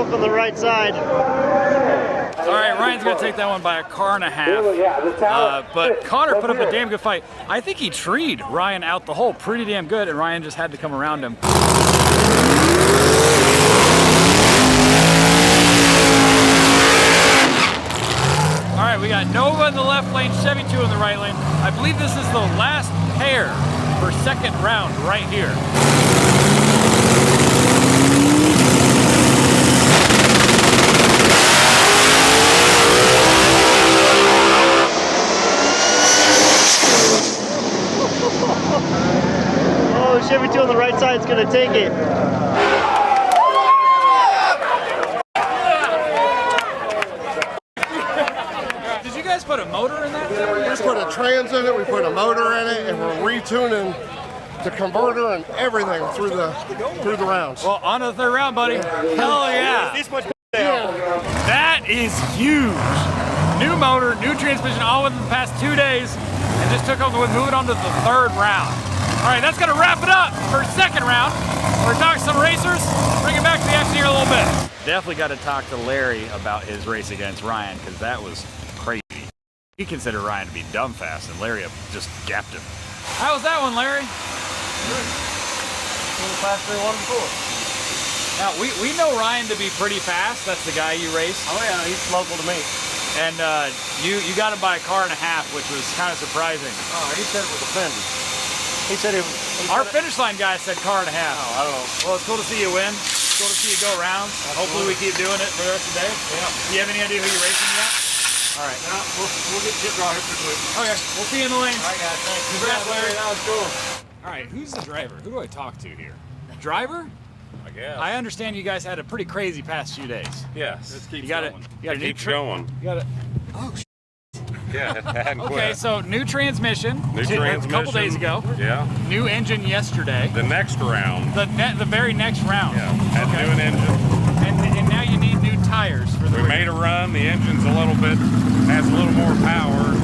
On the right side. All right, Ryan's gonna take that one by a car and a half. But Connor put up a damn good fight. I think he treed Ryan out the hole pretty damn good, and Ryan just had to come around him. All right, we got Nova in the left lane, Chevy 2 in the right lane. I believe this is the last pair for second round right here. Oh, Chevy 2 on the right side is going to take it. Did you guys put a motor in that? We put a trans in it, we put a motor in it, and we're retuning the converter and everything through the rounds. Well, on to the third round, buddy. Hell yeah. That is huge. New motor, new transmission, all within the past 2 days, and just took over the win, moving on to the third round. All right, that's gonna wrap it up for second round. We're talking some racers, bring it back to the action here a little bit. Definitely got to talk to Larry about his race against Ryan, because that was crazy. He considered Ryan to be dumb fast, and Larry just gapped him. How was that one, Larry? Good. Faster than one before. Now, we know Ryan to be pretty fast. That's the guy you race. Oh yeah, he's local to me. And you got him by a car and a half, which was kind of surprising. Oh, he said it was offended. He said Our finish line guy said car and a half. Oh, I don't know. Well, it's cool to see you win. It's cool to see you go rounds. Hopefully we keep doing it for the rest of the day. Yeah. Do you have any idea who you're racing yet? All right. No, we'll get chip draw here pretty quick. Okay. We'll see you in the lanes. All right, guys. Thanks. Congrats, Larry. That was cool. All right. Who's the driver? Who do I talk to here? Driver? I guess. I understand you guys had a pretty crazy past few days. Yes. You got it. You got a new going. You got it. Oh. Yeah, it hadn't quit. Okay, so new transmission. New a transmission. couple days ago. Yeah. New engine yesterday. The next round. The very next round. Yeah. Had to do an engine. And now you need new tires for the. We made a run. The engine's has a little more power.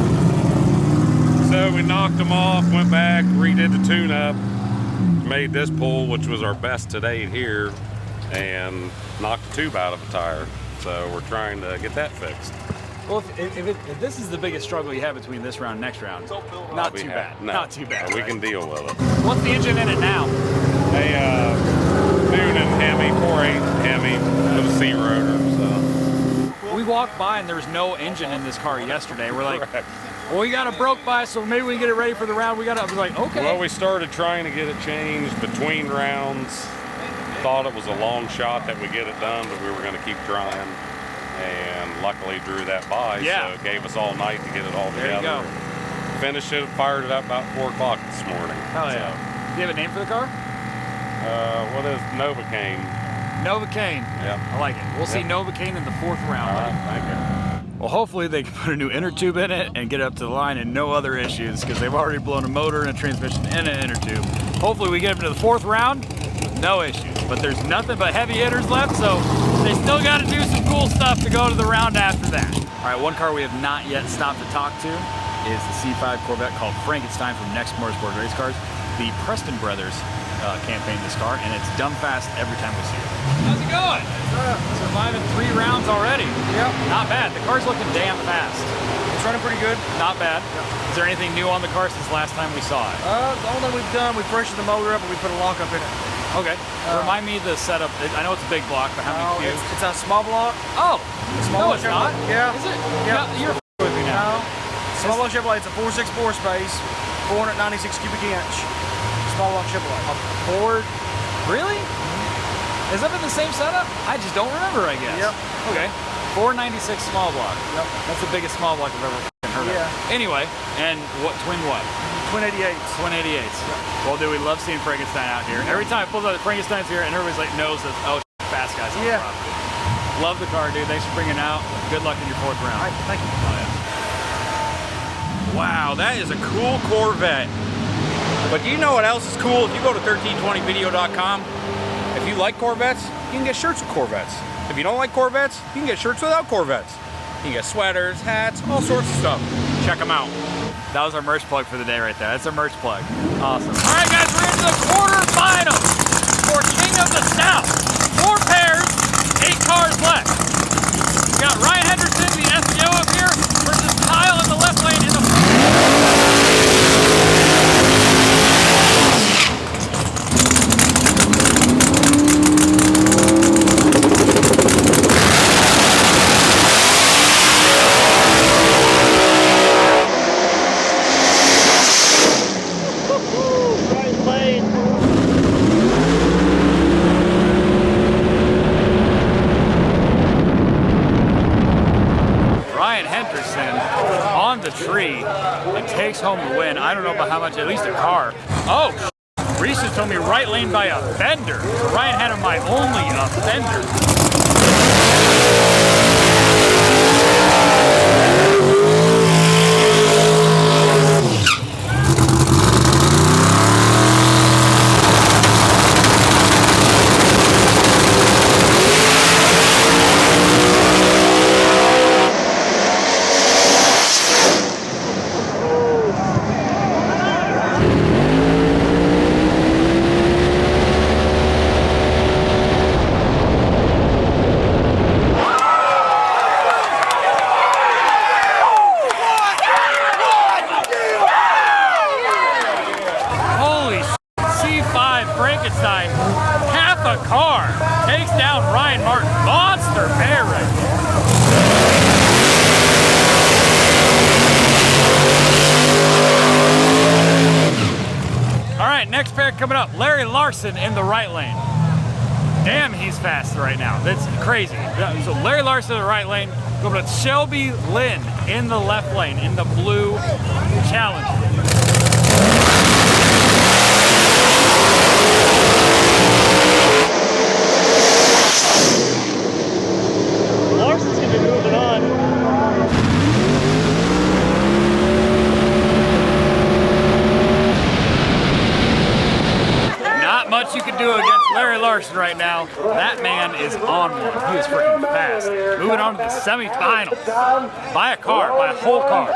So we knocked them off, went back, redid the tune-up, made this pull, which was our best to date here, and knocked the tube out of a tire. So we're trying to get that fixed. Well, if this is the biggest struggle you have between this round and next round, not too bad. No, not too bad. We can deal with it. What's the engine in it now? A Noonan Hemi, 4.8 Hemi with a C rotor. So we walked by and there was no engine in this car yesterday. We're like, well, we got it broke by, so maybe we can get it ready for the round. I was like, okay. Well, we started trying to get it changed between rounds. Thought it was a long shot that we get it done, but we were going to keep trying. And luckily drew that by, so it gave us all night to get it all together. There you go. Finished it, fired it up about 4 o'clock this morning. Hell yeah. Do you have a name for the car? What is Novocaine? Novocaine. Yep. I like it. We'll see Novocaine in the 4th round. All right, thank you. Well, hopefully they can put a new inner tube in it and get it up to the line and no other issues, because they've already blown a motor and a transmission and an inner tube. Hopefully we get them to the 4th round with no issues. But there's nothing but heavy hitters left, so they still got to do some cool stuff to go to the round after that. All right, one car we have not yet stopped to talk to is the C5 Corvette called Frankenstein from Next Motorsport Race Cars. The Preston brothers campaigned this car, and it's dumb fast every time we see it. How's it going? Surviving 3 rounds already. Yep. Not bad. The car's looking damn fast. It's running pretty good. Not bad. Yep. Is there anything new on the car since last time we saw it? The only thing we've done, we freshened the motor up and we put a lockup in it. Okay. Remind me the setup. I know it's a big block, but how many cubes? It's a small block. Oh. Small No, it's not. Yeah. Is it? Yeah. You're with me now. Small block Chevrolet. It's a 4.6 space, 496 cubic inch. Small block Chevrolet. Ford. Really? Has that been the same setup? I just don't remember, I guess. Yep. Okay. 496 small block. Yep. That's the biggest small block I've ever heard of. Anyway, and twin what? Twin 88s. Twin 88s. Yep. Well, dude, we love seeing Frankenstein out here. Every time I pull out, Frankenstein's here, and everybody's like knows that, oh, fast guys on the property. Love the car, dude. Thanks for bringing it out. Good luck in your 4th round. All right, thank you. Oh, yeah. Wow, that is a cool Corvette. But you know what else is cool? If you go to 1320video.com, if you like Corvettes, you can get shirts with Corvettes. If you don't like Corvettes, you can get shirts without Corvettes. You can get sweaters, hats, all sorts of stuff. Check them out. That was our merch plug for the day right there. That's our merch plug. Awesome. All right, guys, we're into the quarterfinals for King of the South. 4 pairs, 8 cars left. We got Ryan Henderson, the SEO up here, versus Kyle in the left lane in the tree and takes home the win. I don't know about how much, at least a car. Oh, Reese just told me right lane by a fender. So Ryan had him by only a fender. Frankenstein, half a car, takes down Ryan Martin. Monster bear right there. right, next pair coming up. Larry Larson in the right lane. Damn, he's fast right now. That's crazy. So Larry Larson in the right lane. Going with Shelby Lynn in the left lane in the blue Challenger. Larson's gonna be moving on. Not much you can do against Larry Larson right now. That man is on one. He is freaking fast. Moving on to the semifinals. By a car, by a whole car.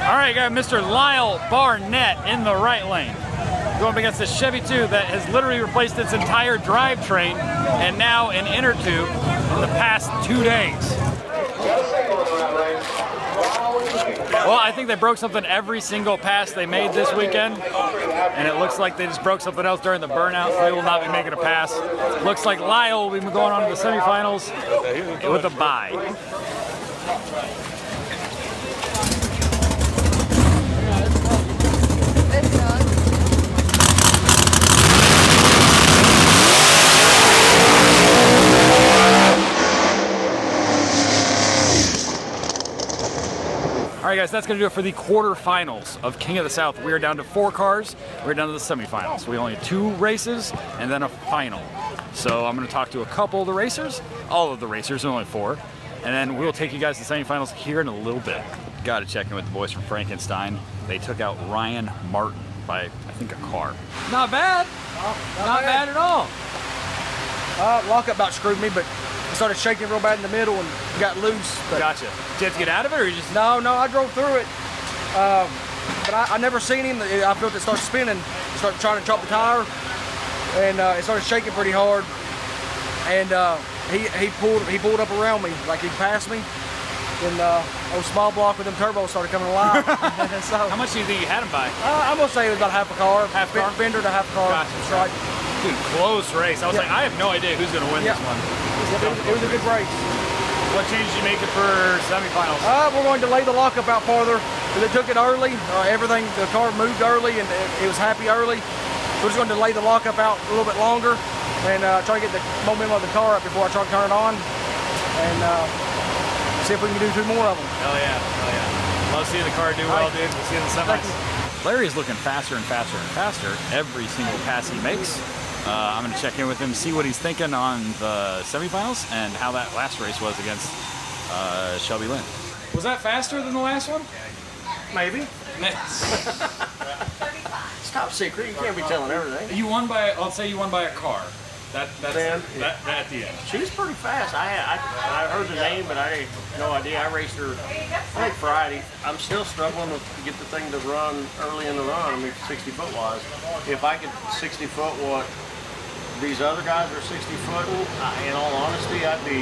All right, got Mr. Lyle Barnett in the right lane. Going up against the Chevy 2 that has literally replaced its entire drivetrain and now an inner tube in the past 2 days. Well, I think they broke something every single pass they made this weekend, and it looks like they just broke something else during the burnout, so they will not be making a pass. Looks like Lyle will be going on to the semifinals with a bye. All right, guys, that's going to do it for the quarterfinals of King of the South. We are down to 4 cars. We're down to the semifinals. We only have 2 races and then a final. So I'm going to talk to a couple of the racers, all of the racers, only 4, and then we'll take you guys to the semifinals here in a little bit. Got to check in with the boys from Frankenstein. They took out Ryan Martin by, I think, a car. Not bad. Not bad at all. Lockup about screwed me, but it started shaking real bad in the middle and got loose. But Gotcha. Did you have to get out of it, or you just? No, I drove through it. But I never seen him. I felt it start spinning. Started trying to chop the tire, and it started shaking pretty hard. And he pulled up around me like he passed me. And old small block with them turbos started coming alive. So, how much do you think you had him by? I'm gonna say it was about half a car. Half car? Fender to half a car. Gotcha. That's right. Dude, close race. I was like, I have no idea who's going to win this one. It was a good race. What changes you make it for semifinals? We're going to lay the lockup out farther. They took it early. Everything, the car moved early and it was happy early. We're just going to lay the lockup out a little bit longer and try to get the momentum of the car up before I try to turn it on and see if we can do 2 more of them. Hell yeah, hell yeah. Love seeing the car do well, dude. We'll see you in the semis. Larry is looking faster and faster and faster every single pass he makes. I'm going to check in with him, see what he's thinking on the semifinals and how that last race was against Shelby Lynn. Was that faster than the last one? Maybe. It's top secret. You can't be telling everything. You won by, I'll say you won by a car. That's that at the end. She's pretty fast. I heard the name, but I had no idea. I raced her, I think Friday. I'm still struggling to get the thing to run early in the run. I mean, 60 foot wise. If I could 60 foot what these other guys are 60 foot, in all honesty, I'd be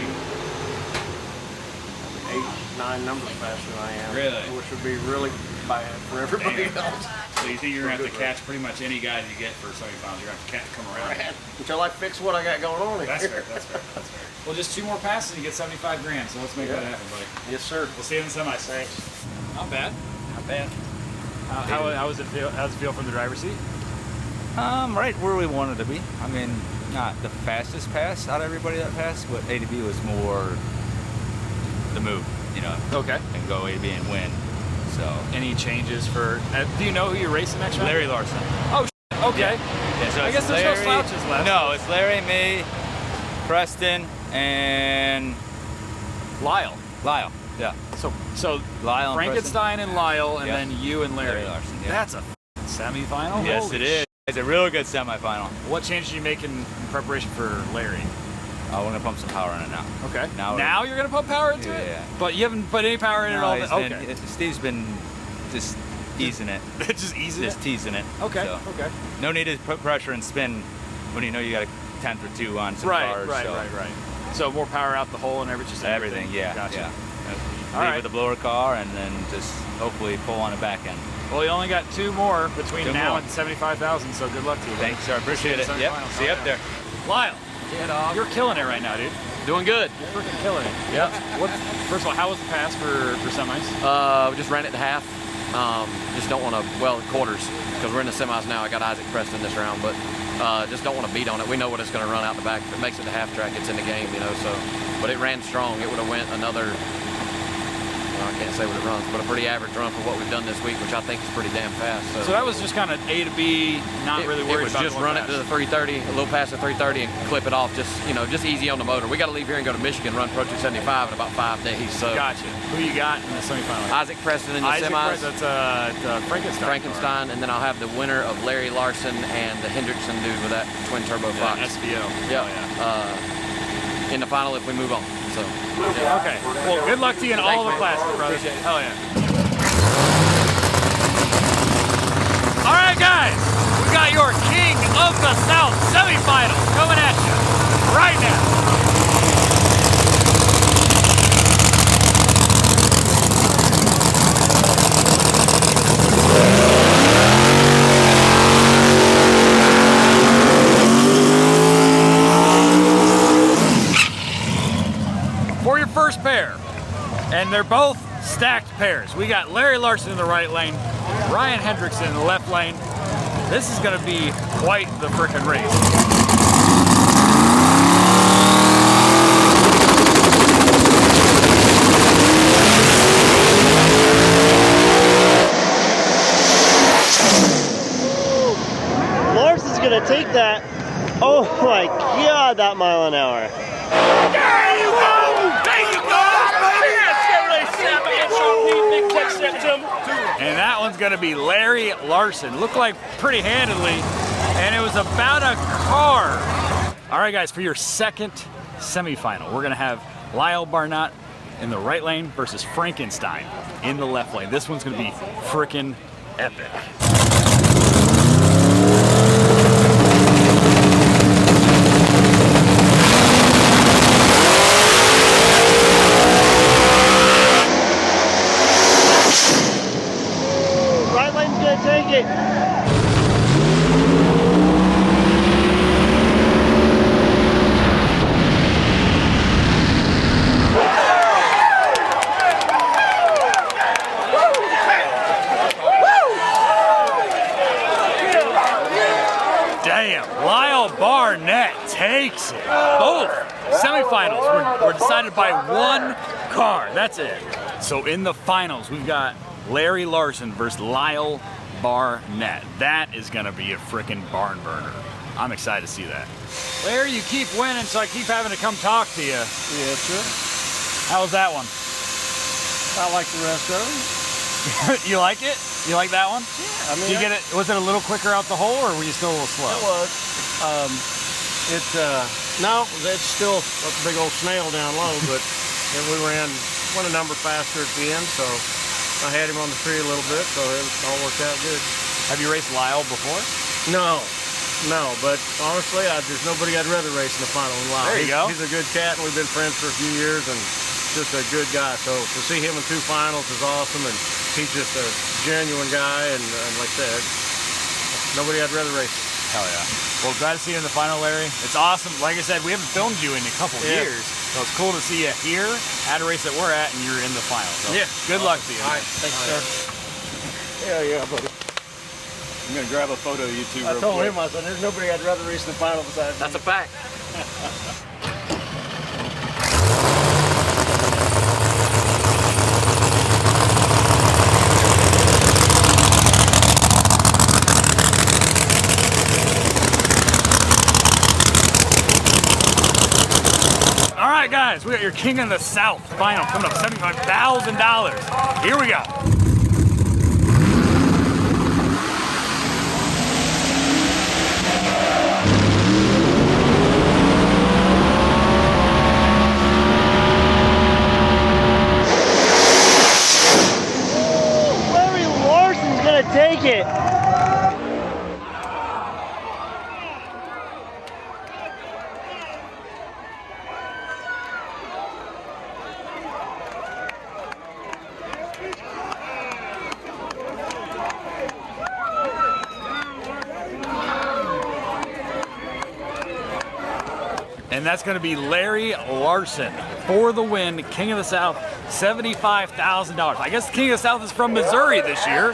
8, 9 numbers faster than I am. Really? Which would be really bad for everybody else. So you think you're going to have to catch pretty much any guy you get for semifinals? You're going to have to come around. Until I fix what I got going on here. That's fair, that's fair, that's fair. Well, just 2 more passes and you get 75 grand, so let's make that happen, buddy. Yes, sir. We'll see you in the semis. Thanks. Not bad. Not bad. How does it feel? How's it feel from the driver's seat? Right where we wanted to be. I mean, not the fastest pass out of everybody that passed, but A to B was more the move, you know. Okay. And go A to B and win. So. Any changes for? Do you know who you're racing next round? Larry Larson. Oh, okay. Yeah, so I guess there's no slouches left. No, it's Larry, me, Preston, and Lyle. Yeah. So Lyle, Frankenstein and Lyle, and then you and Larry. Larson. Yeah. That's a semifinal. Yes, Holy it is. It's a real good semifinal. What changes you make in preparation for Larry? We're gonna pump some power in it now. Okay. Now you're gonna pump power into it? Yeah. But you haven't put any power in it all day? Okay. Steve's been just easing it. Just easing Just teasing it. Okay, So, okay. No need to put pressure and spin when you know you got a 10th or 2 on some cars. Right. So more power out the hole and everything. Yeah. Gotcha. Yeah. All Lead right. with the blower car and then just hopefully pull on the back end. Well, you only got 2 more between 2 now more. and 75,000, so good luck to you. Thanks, sir. I appreciate it. See you in the Yep. semifinals. See you up there. Lyle, you're killing it right now, dude. Doing good. You're freaking killing it. Yep. First of all, how was the pass for semis? We just ran it to half. Just don't want to, well, quarters, because we're in the semis now. I got Isaac Preston this round, but just don't want to beat on it. We know what it's going to run out the back. If it makes it to half track, it's in the game, you know. So, but it ran strong. It would have went another, well, I can't say what it runs, but a pretty average run for what we've done this week, which I think is pretty damn fast. So that was just kind of A to B, not really worried about it. Was just run it to the 330, a little past the 330, and clip it off. Just just easy on the motor. We got to leave here and go to Michigan, run Pro 275 in about 5 days. So gotcha. Who you got in the semifinals? Isaac Preston in the semis. That's Frankenstein, and then I'll have the winner of Larry Larson and the Hendrickson dude with that twin turbo Fox. SVO. Yeah. In the final if we move on. So. Yeah. Okay. Well, good luck to you in all the classes, brother. Hell yeah. All right, guys. We got your King of the South semifinals coming at you right now. For your first pair, and they're both stacked pairs. We got Larry Larson in the right lane, Ryan Hendrickson in the left lane. This is gonna be quite the frickin' race. Larson's gonna take that. Oh my God, that mile an hour. There you go! There you go, And that one's gonna be Larry Larson. Looked like pretty handedly, and it was about a car. All right, guys, for your second semifinal, we're gonna have Lyle Barnett in the right lane versus Frankenstein in the left lane. This one's gonna be frickin' epic. Right lane's gonna take it. Damn, Lyle Barnett takes it. Both semifinals were decided by one car. That's it. So in the finals, we've got Larry Larson versus Lyle Barnett. That is gonna be a frickin' barn burner. I'm excited to see that. Larry, you keep winning, so I keep having to come talk to you. Yeah, sure. How was that one? I like the rest of them. You like it? You like that one? Yeah. I mean, Did you get it? Was it a little quicker out the hole, or were you still a little slow? It was. No, it's still a big old snail down low, but we went a number faster at the end, so I had him on the tree a little bit, so it all worked out good. Have you raced Lyle before? No, but honestly, there's nobody I'd rather race in the final than Lyle. There you go. He's a good cat, and we've been friends for a few years, and just a good guy. So to see him in 2 finals is awesome, and he's just a genuine guy, and like I said, nobody I'd rather race. Hell yeah. Well, glad to see you in the final, Larry. It's awesome. Like I said, we haven't filmed you in a couple years, so it's cool to see you here at a race that we're at, and you're in the final. So good luck to you. All right, thanks, sir. Yeah, buddy. I'm gonna grab a photo of you two. I told him, I said, there's nobody I'd rather race in the final besides That's a fact. All right, guys, we got your King of the South final coming up, $75,000. Here we go. Larry Larson's gonna take it. and that's going to be Larry Larson for the win. King of the South, $75,000. I guess the King of the South is from Missouri this year.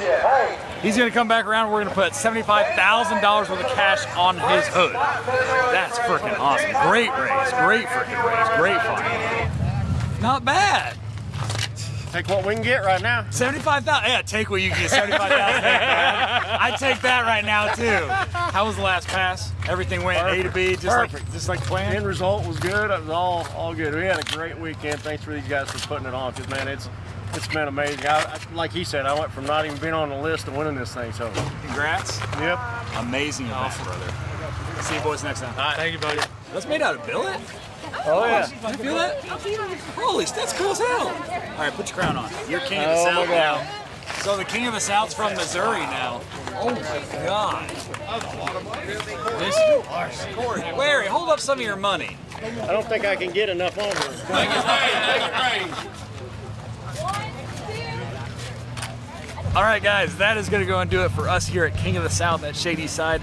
He's going to come back around. We're going to put $75,000 worth of cash on his hood. That's freaking awesome. Great race. Great freaking race. Great fun. Not bad. Take what we can get right now. 75,000. Yeah, take what you can get. 75,000. I'd take that right now too. How was the last pass? Everything went A to B, just like planned. End result was good. It was all good. We had a great weekend. Thanks for these guys for putting it on. Cause man, it's been amazing. Like he said, I went from not even being on the list to winning this thing. So congrats. Yep. Amazing event, awesome, brother. See you boys next time. All right, thank you, buddy. That's made out of billet. Oh yeah. Did you feel that? Holy, that's cool as hell. All right, put your crown on. You're King of the Oh, South my God. now. So the King of the South's from Missouri now. Oh my God. This, Larry, hold up some of your money. I don't think I can get enough on here. All right, guys, that is going to go and do it for us here at King of the South at Shadyside.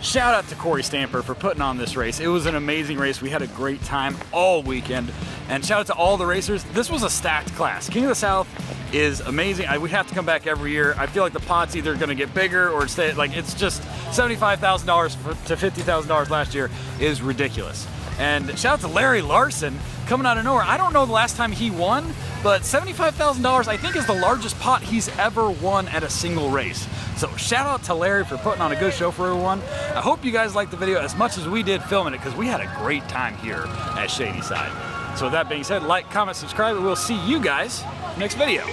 Shout out to Corey Stamper for putting on this race. It was an amazing race. We had a great time all weekend. And shout out to all the racers. This was a stacked class. King of the South is amazing. We have to come back every year. I feel like the pot's either going to get bigger or stay, like it's just $75,000 to $50,000 last year is ridiculous. And shout out to Larry Larson coming out of nowhere. I don't know the last time he won, but $75,000 I think is the largest pot he's ever won at a single race. So shout out to Larry for putting on a good show for everyone. I hope you guys liked the video as much as we did filming it because we had a great time here at Shadyside. So with that being said, like, comment, subscribe, and we'll see you guys next video.